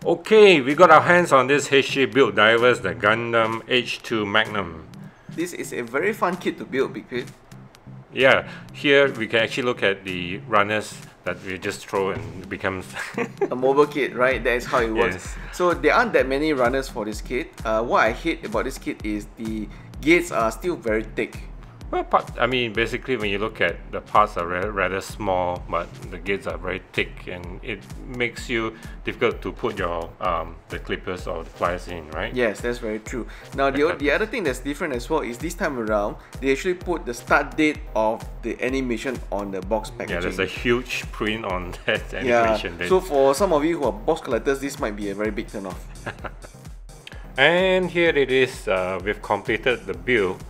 Okay, we got our hands on this HG built divers, the Gundam Age 2 Magnum. This is a very fun kit to build, Big Pit. Yeah, here we can actually look at the runners that we just throw and it becomes A mobile kit, right? That is how it works. Yes. So there aren't that many runners for this kit. What I hate about this kit is the gates are still very thick. well, I mean, basically when you look at the parts are rather small, but the gates are very thick, and it makes you difficult to put your the clippers or the pliers in, right? Yes, that's very true. Now the other thing that's different as well is this time around they actually put the start date of the animation on the box packaging. Yeah, there's a huge print on that Yeah, animation date. so for some of you who are box collectors, this might be a very big turn off. And here it is, we've completed the build.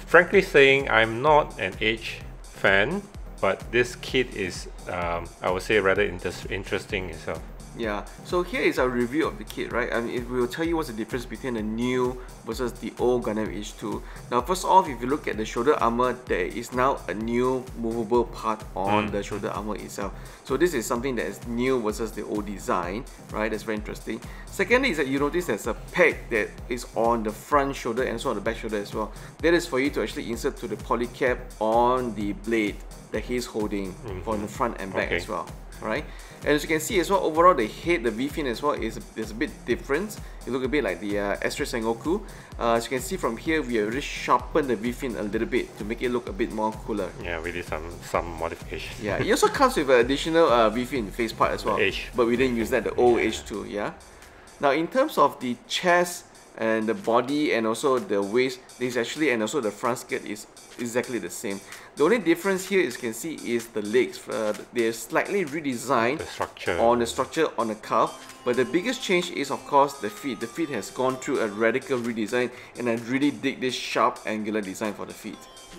Frankly saying, I'm not an Age fan, but this kit is, I would say, rather interesting itself. Yeah, so here is our review of the kit, right? I mean, it will tell you what's the difference between the new versus the old Gundam Age 2. Now, first off, if you look at the shoulder armor, there is now a new movable part on the shoulder armor itself. So this is something that is new versus the old design, right? That's very interesting. Secondly is that you notice there's a peg that is on the front shoulder and also on the back shoulder as well. That is for you to actually insert to the polycap on the blade that he's holding for the front and back as well. Right, and as you can see as well, overall the head, the V-fin as well is a bit different. It looks a bit like the Astra Sengoku. As you can see from here, we have really sharpened the V-fin a little bit to make it look a bit more cooler. Yeah, we did some modifications. Yeah, it also comes with an additional V-fin face part as well, but we didn't use that, the old H2. Yeah. Now in terms of the chest and the body and also the waist, this actually, and also the front skirt is exactly the same. The only difference here, as you can see, is the legs. They're slightly redesigned on the structure on the calf, but the biggest change is of course the feet. The feet has gone through a radical redesign, and I really dig this sharp angular design for the feet.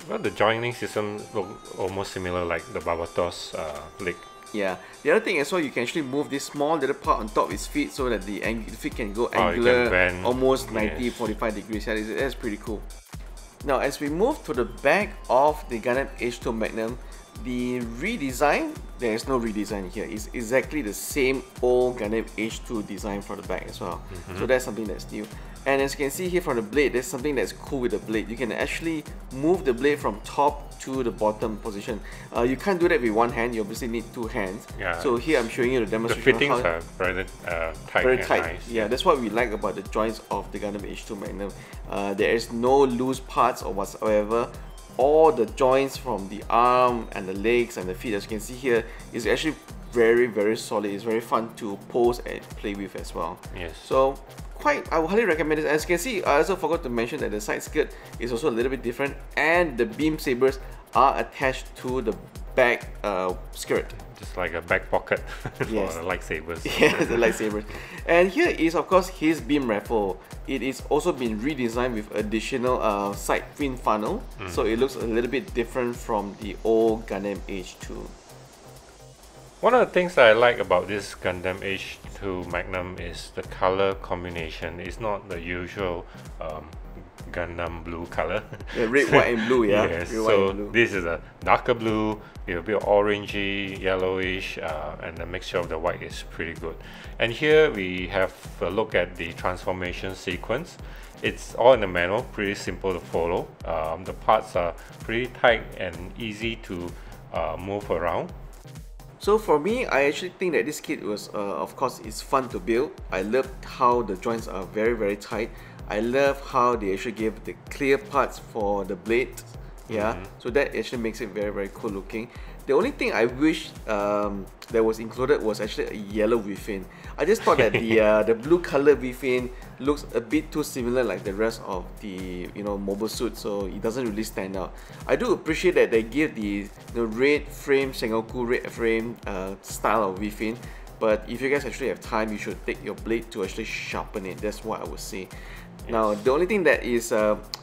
Well, the joining system look almost similar like the Barbatos's leg. Yeah, the other thing as well, you can actually move this small little part on top of his feet so that the feet can go angular, almost 90-45 degrees. Yeah, that's pretty cool. Now, as we move to the back of the Gundam Age 2 Magnum, the redesign, there is no redesign here. It's exactly the same old Gundam Age 2 design for the back as well. So that's something that's new. And as you can see here from the blade, there's something that's cool with the blade. You can actually move the blade from top to the bottom position. You can't do that with one hand. You obviously need two hands. Yeah. So here I'm showing you the demonstration. The fittings are very tight. Very tight. Nice. Yeah, that's what we like about the joints of the Gundam Age 2 Magnum. There is no loose parts or whatsoever. All the joints from the arm and the legs and the feet, as you can see here, is actually very solid. It's very fun to pose and play with as well. Yes. So I would highly recommend it. As you can see, I also forgot to mention that the side skirt is also a little bit different, and the beam sabers are attached to the back skirt. Just like a back pocket for the lightsabers. Yes, the lightsabers. And here is of course his beam rifle. It is also been redesigned with additional side fin funnel, so it looks a little bit different from the old Gundam Age 2. One of the things that I like about this Gundam Age 2 Magnum is the color combination. It's not the usual Gundam blue color. Yeah, red, white and blue, yeah. Yes, red, so white, and blue. This is a darker blue with a bit of orangey, yellowish, and the mixture of the white is pretty good. And here we have a look at the transformation sequence. It's all in the manual, pretty simple to follow. The parts are pretty tight and easy to move around. So for me, I actually think that this kit was, of course, it's fun to build. I love how the joints are very tight. I love how they actually gave the clear parts for the blade. Yeah, so that actually makes it very cool looking. The only thing I wish that was included was actually a yellow V-fin. I just thought that the blue color V-fin looks a bit too similar like the rest of the mobile suit, so it doesn't really stand out. I do appreciate that they give the red frame Sengoku red frame style of V-fin, but if you guys actually have time, you should take your blade to actually sharpen it. That's what I would say. Yes. Now, the only thing that is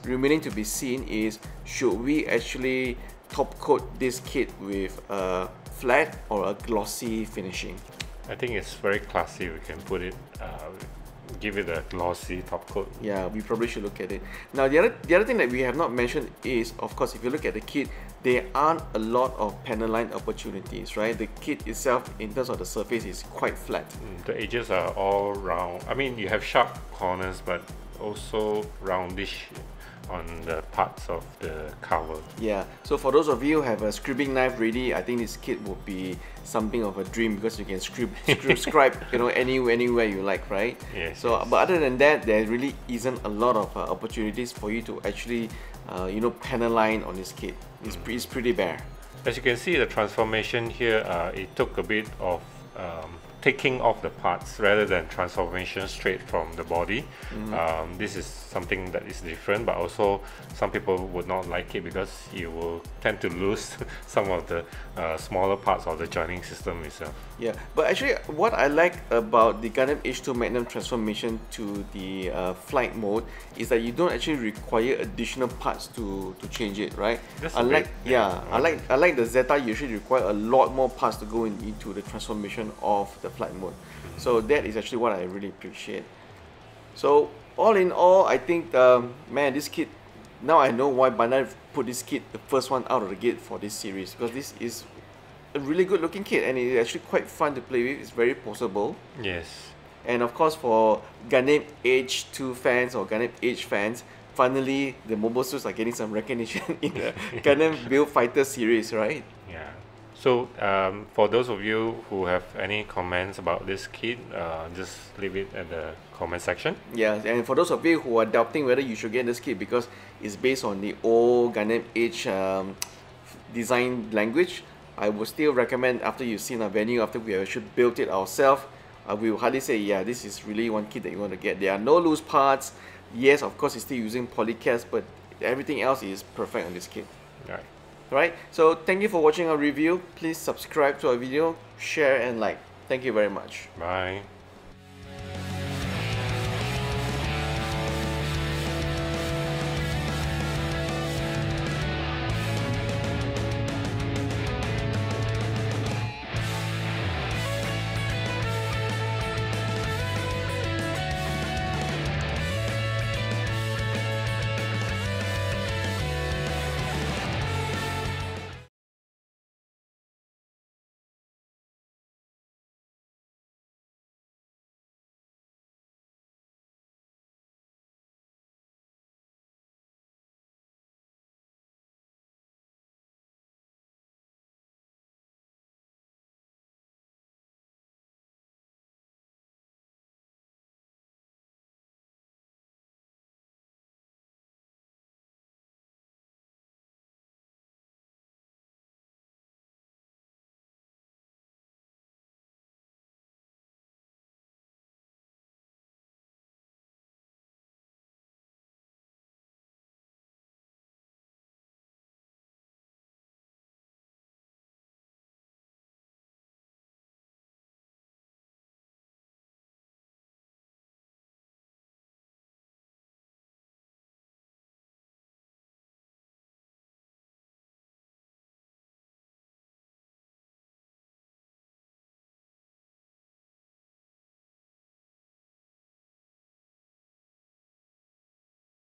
remaining to be seen is, should we actually top coat this kit with a flat or a glossy finishing? I think it's very classy. We can put it give it a glossy top coat. Yeah, we probably should look at it. Now the other thing that we have not mentioned is, of course, if you look at the kit, there aren't a lot of panel line opportunities, right? The kit itself, in terms of the surface, is quite flat. The edges are all round. I mean, you have sharp corners, but also roundish on the parts of the cover. Yeah, so for those of you who have a scribbling knife ready, I think this kit would be something of a dream, because you can scribe, you know, anywhere you like, right? Yes. So, yes. but other than that, there really isn't a lot of opportunities for you to actually, you know, panel line on this kit. It's pretty bare. As you can see, the transformation here, it took a bit of taking off the parts rather than transformation straight from the body. This is something that is different, but also some people would not like it because you will tend to lose some of the smaller parts of the joining system itself. Yeah, but actually what I like about the Gundam Age 2 Magnum transformation to the flight mode is that you don't actually require additional parts to change it, right? Unlike unlike the Zeta, you usually require a lot more parts to go into the transformation of the flight mode. So that is actually what I really appreciate. So all in all, I think man, this kit, now I know why Bandai put this kit the first one out of the gate for this series, because this is a really good looking kit and it's actually quite fun to play with. It's very portable. Yes. And of course, for Gundam Age 2 fans or Gundam Age fans, finally the mobile suits are getting some recognition in the Gundam Build Fighter series, right? Yeah. So for those of you who have any comments about this kit, just leave it at the comment section. Yeah, and for those of you who are doubting whether you should get this kit because it's based on the old Gundam Age design language, I would still recommend, after you've seen our venue, after we have actually built it ourselves, we will hardly say, yeah, this is really one kit that you want to get. There are no loose parts. Yes, of course, it's still using polycast, but everything else is perfect on this kit. Right. Right, so thank you for watching our review. Please subscribe to our video, share and like. Thank you very much. Bye.